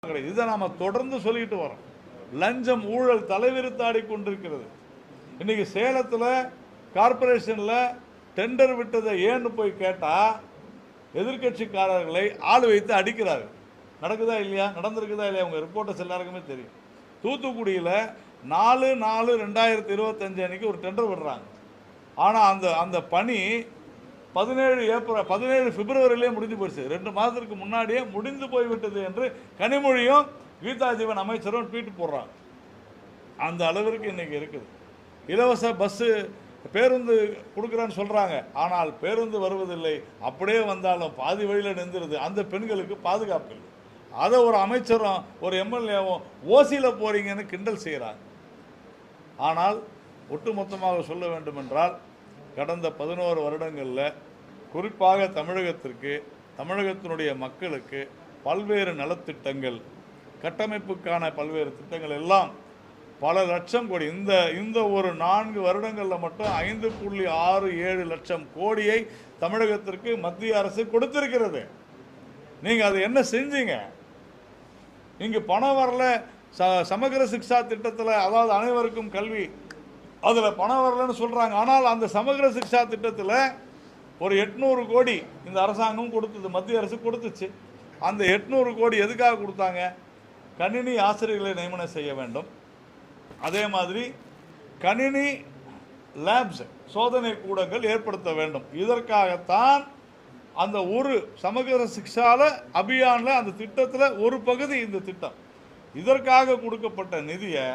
இதை நாம தொடர்ந்து சொல்லிட்டு வரோம். லஞ்சம் ஊழல் தலைவிரித்தாடி கொண்டிருக்கிறது. இன்னைக்கு சேலத்தில் கார்பரேஷன்ல டெண்டர் விட்டதை ஏன்னு போய் கேட்டா எதிர்கட்சிக்காரர்களை ஆள் வைத்து அடிக்கிறார்கள். நடக்குதா இல்லையா? நடந்திருக்குதா இல்லையா? உங்க ரிப்போர்ட்டர்ஸ் எல்லாருக்குமே தெரியும். தூத்துக்குடியில் 4/4/2025 அன்னைக்கு ஒரு டெண்டர் விடுறாங்க. ஆனால் அந்த பணி 17 பிப்ரவரியிலே முடிந்து போயிடுச்சு. 2 மாதத்திற்கு முன்னாடியே முடிந்து போய்விட்டது என்று கனிமொழியும் கீதா ஜீவன் அமைச்சரும் ட்வீட் போடுறாங்க. அந்த அளவிற்கு இன்னைக்கு இருக்குது. இலவச பஸ்ஸு பேருந்து கொடுக்குறேன்னு சொல்கிறாங்க, ஆனால் பேருந்து வருவதில்லை. அப்படியே வந்தாலும் பாதி வழியில் நின்றுருது. அந்த பெண்களுக்கு பாதுகாப்பு இல்லை. அதை ஒரு அமைச்சரும் ஒரு எம்எல்ஏவும் ஓசியில் போகிறீங்கன்னு கிண்டல் செய்கிறாங்க. ஆனால் ஒட்டுமொத்தமாக சொல்ல வேண்டும் என்றால் கடந்த 11 வருடங்களில் குறிப்பாக தமிழகத்தினுடைய மக்களுக்கு பல்வேறு நலத்திட்டங்கள், கட்டமைப்புக்கான பல்வேறு திட்டங்கள் எல்லாம் பல லட்சம் கோடி, இந்த ஒரு 4 வருடங்களில் மட்டும் 5.67 லட்சம் கோடியை தமிழகத்திற்கு மத்திய அரசு கொடுத்திருக்கிறது. நீங்கள் அது என்ன செஞ்சீங்க? இங்கு பணம் வரல. சமகர சிக்ஷா திட்டத்தில், அதாவது அனைவருக்கும் கல்வி, அதில் பணம் வரலன்னு சொல்கிறாங்க. ஆனால் அந்த சமகர சிக்ஷா திட்டத்தில் ஒரு 800 கோடி இந்த அரசாங்கம் கொடுத்தது, மத்திய அரசு கொடுத்துச்சு. அந்த 800 கோடி எதுக்காக கொடுத்தாங்க? கணினி ஆசிரியர்களை நியமனம் செய்ய வேண்டும். அதே மாதிரி கணினி லேப்ஸ், சோதனை கூடங்கள் ஏற்படுத்த வேண்டும். இதற்காகத்தான் அந்த ஒரு சமகர சிக்ஷால அபியானில் அந்த திட்டத்தில் ஒரு பகுதி இந்த திட்டம். இதற்காக கொடுக்கப்பட்ட நிதியை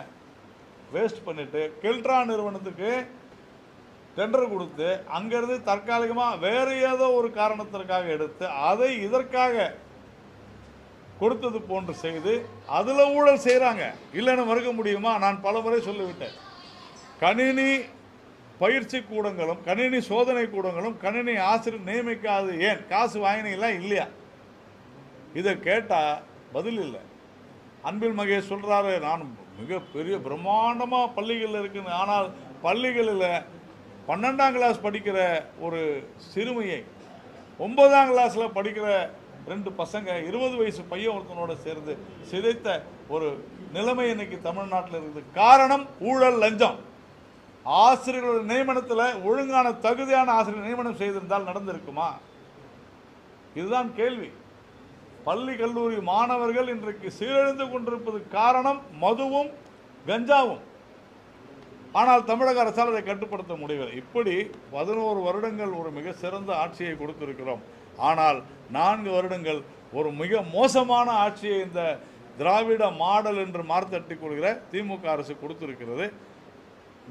வேஸ்ட் பண்ணிட்டு கெல்ட்ரா நிறுவனத்துக்கு டெண்டர் கொடுத்து அங்கிருந்து தற்காலிகமாக வேறு ஏதோ ஒரு காரணத்திற்காக எடுத்து அதை இதற்காக கொடுத்தது போன்று செய்து அதில் ஊழல் செய்கிறாங்க. இல்லைன்னு மறுக்க முடியுமா? நான் பல முறை சொல்லிவிட்டேன். கணினி பயிற்சி கூடங்களும் கணினி சோதனை கூடங்களும் கணினி ஆசிரியர் நியமிக்காது ஏன்? காசு வாங்கினீங்களா இல்லையா? இதை கேட்டால் பதில் இல்லை. அன்பில் மகேஷ் சொல்கிறாரு, நான் மிகப்பெரிய பிரம்மாண்டமாக பள்ளிகளில் இருக்குன்னு. ஆனால் பள்ளிகளில் 12ஆம் கிளாஸ் படிக்கிற ஒரு சிறுமியை 9ஆம் கிளாஸில் படிக்கிற 2 பசங்க 20 வயசு பையன் ஒருத்தனோட சேர்ந்து சிதைத்த ஒரு நிலைமை இன்னைக்கு தமிழ்நாட்டில் இருக்குது. காரணம் ஊழல், லஞ்சம். ஆசிரியர்கள் நியமனத்தில் ஒழுங்கான தகுதியான ஆசிரியர் நியமனம் செய்திருந்தால் நடந்திருக்குமா? இதுதான் கேள்வி. பள்ளி கல்லூரி மாணவர்கள் இன்றைக்கு சீரழிந்து கொண்டிருப்பது காரணம் மதுவும் கஞ்சாவும். ஆனால் தமிழக அரசால் அதை கட்டுப்படுத்த முடியவில்லை. இப்படி 11 வருடங்கள் ஒரு மிக சிறந்த ஆட்சியை கொடுத்திருக்கிறோம். ஆனால் 4 வருடங்கள் ஒரு மிக மோசமான ஆட்சியை இந்த திராவிட மாடல் என்று மார்த்தட்டி கொள்கிற திமுக அரசு கொடுத்திருக்கிறது.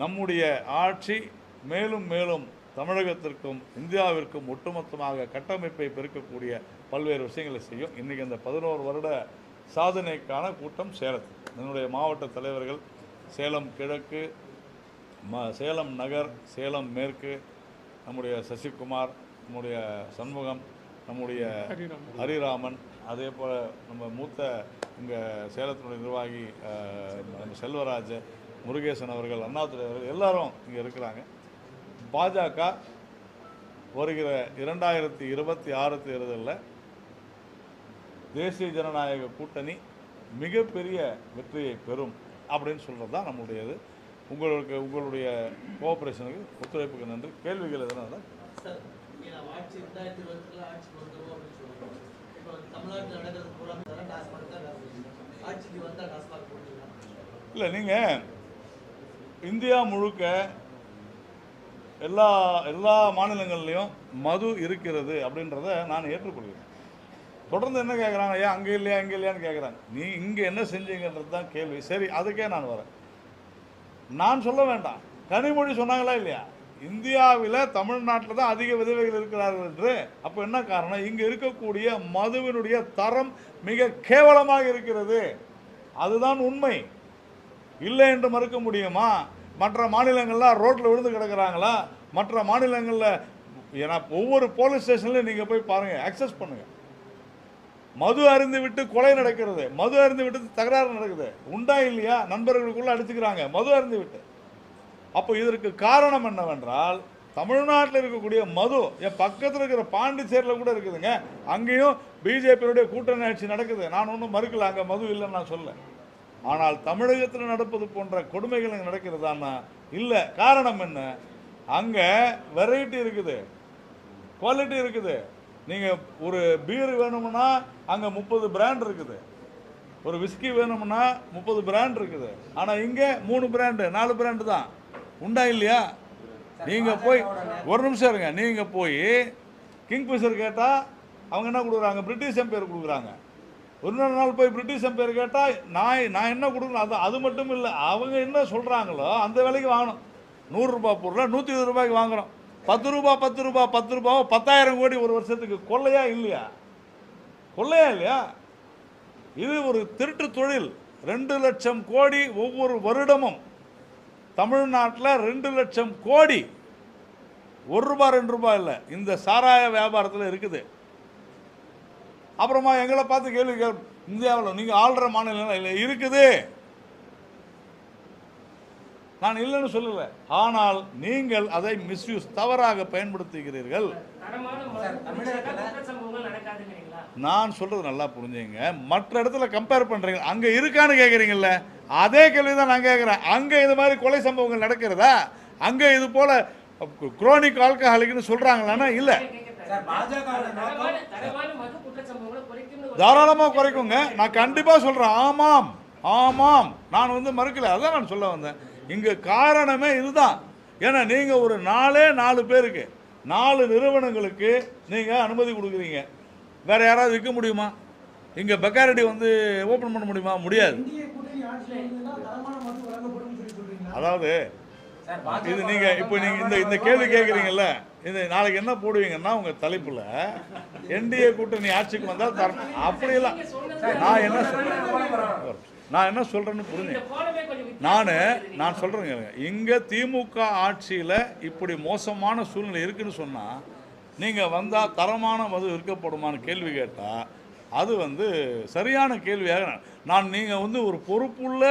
நம்முடைய ஆட்சி மேலும் மேலும் தமிழகத்திற்கும் இந்தியாவிற்கும் ஒட்டுமொத்தமாக கட்டமைப்பை பெருக்கக்கூடிய பல்வேறு விஷயங்களை செய்யும். இன்றைக்கி அந்த 11 வருட சாதனைக்கான கூட்டம் சேலத்தில். என்னுடைய மாவட்ட தலைவர்கள் சேலம் கிழக்கு, சேலம் நகர், சேலம் மேற்கு, நம்முடைய சசிகுமார், நம்முடைய சண்முகம், நம்முடைய ஹரிராமன், அதே போல் நம்ம மூத்த இங்கே சேலத்தினுடைய நிர்வாகி நம்ம செல்வராஜ், முருகேசன் அவர்கள், அண்ணாதுரை அவர்கள் எல்லாரும் இங்கே இருக்கிறாங்க. பாஜக வருகிற 2026 தேர்தலில் தேசிய ஜனநாயக கூட்டணி மிகப்பெரிய வெற்றியை பெறும் அப்படின்னு சொல்கிறது தான் நம்முடையது. உங்களுடைய கோஆப்ரேஷனுக்கு, ஒத்துழைப்புக்கு நன்றி. கேள்விகள் எதனா தான் இல்லை, நீங்கள் இந்தியா முழுக்க எல்லா மாநிலங்கள்லையும் மது இருக்கிறது அப்படின்றத நான் ஏற்றுக்கொள்கிறேன். தொடர்ந்து என்ன கேட்குறாங்க? ஏன் அங்கே இல்லையா இங்கே இல்லையான்னு கேட்குறாங்க. நீ இங்கே என்ன செஞ்சீங்கன்றது தான் கேள்வி. சரி, அதுக்கே நான் வரேன். நான் சொல்ல வேண்டாம், கனிமொழி சொன்னாங்களா இல்லையா? இந்தியாவில் தமிழ்நாட்டில் தான் அதிக விதவைகள் இருக்கிறார்கள் என்று. அப்போ என்ன காரணம்? இங்கே இருக்கக்கூடிய மதுவினுடைய தரம் மிக கேவலமாக இருக்கிறது. அதுதான் உண்மை. இல்லை என்று மறுக்க முடியுமா? மற்ற மாநிலங்கள்லாம் ரோட்டில் விழுந்து கிடக்கிறாங்களா? மற்ற மாநிலங்களில் ஏன்னா ஒவ்வொரு போலீஸ் ஸ்டேஷன்லையும் நீங்கள் போய் பாருங்கள், அக்சஸ் பண்ணுங்கள். மது அருந்து விட்டு கொலை நடக்கிறது, மது அருந்து விட்டு தகராறு நடக்குது. உண்டா இல்லையா? நண்பர்களுக்குள்ள அடிச்சுக்கிறாங்க மது அருந்து விட்டு. அப்போ இதற்கு காரணம் என்னவென்றால் தமிழ்நாட்டில் இருக்கக்கூடிய மது என் பக்கத்தில் இருக்கிற பாண்டிச்சேரியில் கூட இருக்குதுங்க. அங்கேயும் பிஜேபியுடைய கூட்டணி ஆட்சி நடக்குது. நான் ஒன்றும் மறுக்கல, அங்கே மது இல்லைன்னு நான் சொல்ல. ஆனால் தமிழகத்தில் நடப்பது போன்ற கொடுமைகள் அங்கே நடக்கிறதான்னா இல்லை. காரணம் என்ன? அங்கே வெரைட்டி இருக்குது, குவாலிட்டி இருக்குது. நீங்கள் ஒரு பீர் வேணும்னா அங்கே 30 பிராண்ட் இருக்குது, ஒரு விஸ்கி வேணும்னா 30 பிராண்ட் இருக்குது. ஆனால் இங்கே 3 பிராண்டு 4 பிராண்டு தான் உண்டா இல்லையா? நீங்கள் போய் ஒரு நிமிஷம் இருங்க, நீங்கள் போய் கிங்ஃபிஷர் கேட்டால் அவங்க என்ன கொடுக்குறாங்க? பிரிட்டிஷ் எம்பையர் கொடுக்குறாங்க. இன்னொரு நாள் போய் பிரிட்டிஷ் எம்பையர் கேட்டால் நான் என்ன கொடுக்கணும்? அது மட்டும் இல்லை, அவங்க என்ன சொல்கிறாங்களோ அந்த விலைக்கு வாங்கணும். 100 ரூபாய் பொருளை 120 ரூபாய்க்கு வாங்குகிறோம். 10 ரூபா 10 ரூபா 10 ரூபாவோ 10,000 கோடி ஒரு வருஷத்துக்கு. கொள்ளையா இல்லையா? கொள்ளையா இல்லையா? இது ஒரு திருட்டு தொழில். 2 லட்சம் கோடி ஒவ்வொரு வருடமும் தமிழ்நாட்டில் 2 லட்சம் கோடி. 1 ரூபா 2 ரூபாய் இல்லை, இந்த சாராய வியாபாரத்தில் இருக்குது. அப்புறமா எங்களை பார்த்து கேள்வி இந்தியாவில் நீங்கள் ஆள்ற மாநிலம் இல்லை இருக்குது. நான் இல்லைன்னு சொல்லலை, ஆனால் நீங்கள் அதை மிஸ்யூஸ் தவறாக பயன்படுத்துகிறீர்கள். நான் சொல்றது நல்லா புரிஞ்சுங்க. மற்ற இடத்துல கம்பேர் பண்றீங்க, அங்க இருக்கான்னு கேட்குறீங்கல்ல, அதே கேள்வி தான் நான் கேட்குறேன். அங்க இது மாதிரி கொலை சம்பவங்கள் நடக்கிறதா? அங்க இது போல குரோனிக் ஆல்கஹாலிக்னு சொல்றாங்களா? இல்லை, தாராளமாக குறைக்குங்க. நான் கண்டிப்பாக சொல்கிறேன். ஆமாம் ஆமாம், நான் மறுக்கல, அதான் நான் சொல்ல வந்தேன். இங்கே காரணமே இதுதான். ஏன்னா நீங்கள் ஒரு 4 பேருக்கு 4 நிறுவனங்களுக்கு நீங்கள் அனுமதி கொடுக்குறீங்க. வேற யாராவது விற்க முடியுமா? இங்கே பெக்காரடி ஓப்பன் பண்ண முடியுமா? முடியாது. அதாவது இது நீங்கள் இப்போ நீங்கள் இந்த கேள்வி கேட்குறீங்கல்ல, இது நாளைக்கு என்ன போடுவீங்கன்னா உங்கள் தலைப்பில் என்டிஏ கூட்டணி ஆட்சிக்கு வந்தால் தரணும் அப்படியெல்லாம். நான் என்ன சொல்கிறேன்னு புரிஞ்சு நான் சொல்கிறேங்க. இங்கே திமுக ஆட்சியில் இப்படி மோசமான சூழ்நிலை இருக்குன்னு சொன்னால் நீங்கள் வந்தால் தரமான மது விற்கப்படுமான்னு கேள்வி கேட்டால் அது சரியான கேள்வியாக நீங்கள் ஒரு பொறுப்புள்ள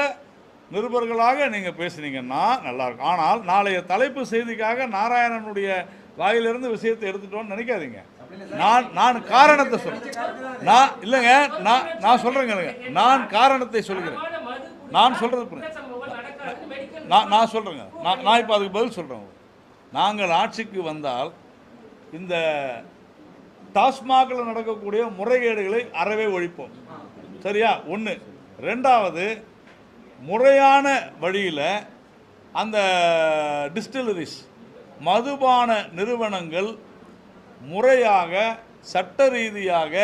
நிருபர்களாக நீங்கள் பேசுனீங்கன்னா நல்லாயிருக்கும். ஆனால் நாளைய தலைப்பு செய்திக்காக நாராயணனுடைய வாயிலிருந்து விஷயத்தை எடுத்துட்டோன்னு நினைக்காதீங்க. நான் காரணத்தை சொல்றேன். இல்லைங்க, நான் சொல்றேங்க. நான் காரணத்தை சொல்கிறேன். நான் சொல்றது நான் சொல்றேங்க. நான் இப்போ அதுக்கு பதில் சொல்றேன். நாங்கள் ஆட்சிக்கு வந்தால் இந்த டாஸ்மாகில் நடக்கக்கூடிய முறைகேடுகளை அறவே ஒழிப்போம். சரியா? 1. 2வது, முறையான வழியில் அந்த டிஸ்டிலரிஸ் மதுபான நிறுவனங்கள் முறையாக சட்ட ரீதியாக,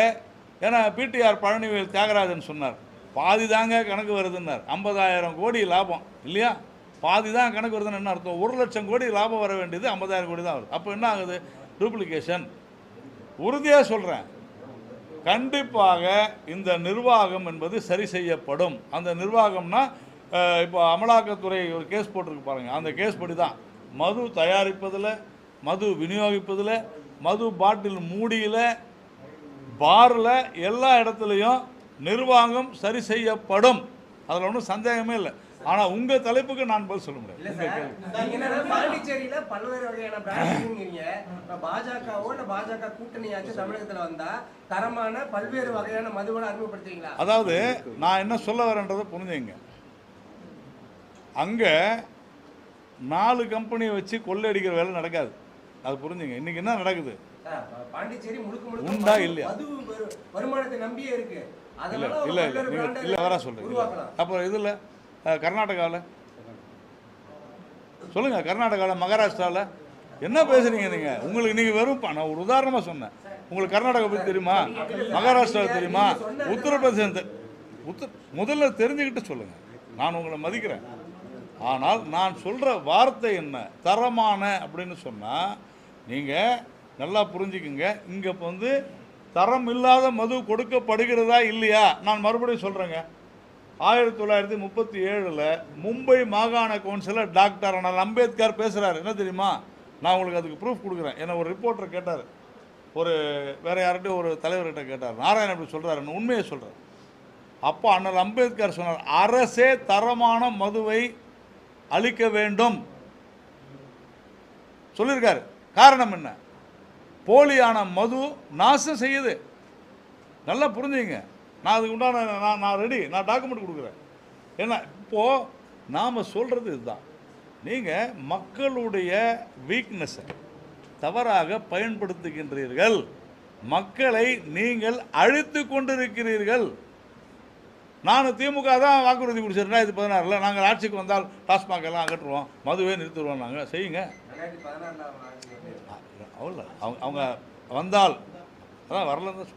ஏன்னா பிடிஆர் பழனிவேல் தியாகராஜன் சொன்னார், பாதி தாங்க கணக்கு வருதுன்னார். 50,000 கோடி லாபம் இல்லையா? பாதி தான் கணக்கு வருதுன்னு என்ன அர்த்தம்? 1 லட்சம் கோடி லாபம் வர வேண்டியது 50,000 கோடி தான் வருது. அப்போ என்ன ஆகுது? டூப்ளிகேஷன். உறுதியாக சொல்கிறேன், கண்டிப்பாக இந்த நிர்வாகம் என்பது சரி செய்யப்படும். அந்த நிர்வாகம்னா இப்போ அமலாக்கத்துறை ஒரு கேஸ் போட்டிருக்கு பாருங்கள், அந்த கேஸ் படி தான் மது தயாரிப்பதில், மது விநியோகிப்பதில், மது பாட்டில் மூடியில், பாரில், எல்லா இடத்துலையும் நிர்வாகம் சரி செய்யப்படும். அதில் ஒன்றும் சந்தேகமே இல்லை. ஆனால் உங்கள் தலைப்புக்கு நான் பதில் சொல்ல முடியாது. பாண்டிச்சேரியில பல்வேறு வகையான பிராண்டிங்க பாஜகவோ இல்லை பாஜக கூட்டணி ஆட்சி தமிழகத்தில் வந்தா தரமான பல்வேறு வகையான மதுவை அறிமுகப்படுத்துவீங்களா? அதாவது நான் என்ன சொல்ல வரேன்றதை புரிஞ்சுங்க. அங்கே 4 கம்பெனியை வச்சு கொள்ளையடிக்கிற வேலை நடக்காது. அது புரிஞ்சுங்க. இன்னைக்கு என்ன நடக்குது? பாண்டிச்சேரி முழுக்க உண்டா இல்லையா? வருமானத்தை நம்பியே இருக்கு. இல்லை வர சொல்றீங்க. அப்புறம் இதில் கர்நாடகாவில் சொல்லுங்கள், கர்நாடகாவில், மகாராஷ்டிராவில் என்ன பேசுகிறீங்க நீங்கள்? உங்களுக்கு நீங்கள் வெறும் நான் ஒரு உதாரணமாக சொன்னேன். உங்களுக்கு கர்நாடகா பற்றி தெரியுமா? மகாராஷ்டிராவில் தெரியுமா? உத்தரப்பிரதேசம் முதல்ல தெரிஞ்சுக்கிட்டு சொல்லுங்கள். நான் உங்களை மதிக்கிறேன். ஆனால் நான் சொல்கிற வார்த்தை என்ன? தரமான அப்படின்னு சொன்னால் நீங்கள் நல்லா புரிஞ்சுக்குங்க. இங்கே தரம் இல்லாத மது கொடுக்கப்படுகிறதா இல்லையா? நான் மறுபடியும் சொல்கிறேங்க. 1937 மும்பை மாகாண கவுன்சிலர் டாக்டர் அண்ணல் அம்பேத்கர் பேசுகிறார். என்ன தெரியுமா? நான் உங்களுக்கு அதுக்கு ப்ரூஃப் கொடுக்குறேன். என்னை ஒரு ரிப்போர்ட்டர் கேட்டார், வேறு யார்கிட்டையும் ஒரு தலைவர்கிட்ட கேட்டார், நாராயணன் அப்படி சொல்கிறாருன்னு. உண்மையை சொல்கிறார். அப்போ அண்ணல் அம்பேத்கர் சொன்னார், அரசே தரமான மதுவை அளிக்க வேண்டும். சொல்லியிருக்காரு. காரணம் என்ன? போலியான மது நாசம் செய்யுது. நல்லா புரிஞ்சுங்க. நான் அதுக்கு உண்டான நான் ரெடி, நான் டாக்குமெண்ட் கொடுக்குறேன். ஏன்னா இப்போது நாம் சொல்கிறது இதுதான், நீங்கள் மக்களுடைய வீக்னஸை தவறாக பயன்படுத்துகின்றீர்கள், மக்களை நீங்கள் அழித்து கொண்டிருக்கிறீர்கள். நான் திமுக தான் வாக்குறுதி கொடுத்தேன் 2016 நாங்கள் ஆட்சிக்கு வந்தால் டாஸ்மாக் எல்லாம் அகற்றுவோம், மதுவே நிறுத்திடுவோம். நாங்கள் செய்யுங்க. அவ்வளோ அவங்க வந்தால் அதான் வரலன்னு தான்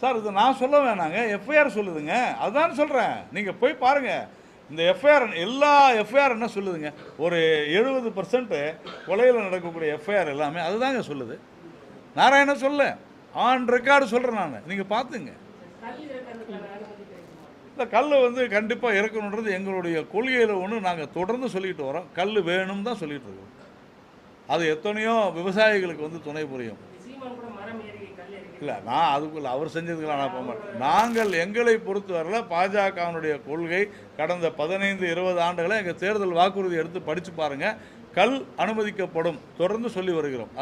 சார். இது நான் சொல்ல வேணாங்க, எஃப்ஐஆர் சொல்லுதுங்க. அதுதான் சொல்கிறேன், நீங்கள் போய் பாருங்கள். இந்த எஃப்ஐஆர் எல்லா எஃப்ஐஆர் என்ன சொல்லுதுங்க? ஒரு 70% கொலையில் நடக்கக்கூடிய எஃப்ஐஆர் எல்லாமே அதுதாங்க சொல்லுது. நாராயண சொல்ல ஆன் ரெக்கார்டு சொல்கிறேன் நான், நீங்கள் பார்த்துங்க. இந்த கல் வந்து கண்டிப்பாக இறக்கணுன்றது எங்களுடைய கொள்கையில் ஒன்று. நாங்கள் தொடர்ந்து சொல்லிக்கிட்டு வரோம், கல் வேணும்னு தான் சொல்லிகிட்டு இருக்கோம். அது எத்தனையோ விவசாயிகளுக்கு வந்து துணை புரியும். இல்லை, நான் அதுக்குள்ள அவர் செஞ்சதுக்கெல்லாம் நான் போக மாட்டேன். நாங்கள் எங்களை பொறுத்தவரையில் பாஜகவினுடைய கொள்கை கடந்த 15-20 ஆண்டுகளை எங்கள் தேர்தல் வாக்குறுதி எடுத்து படித்து பாருங்கள். கல் அனுமதிக்கப்படும் தொடர்ந்து சொல்லி வருகிறோம்.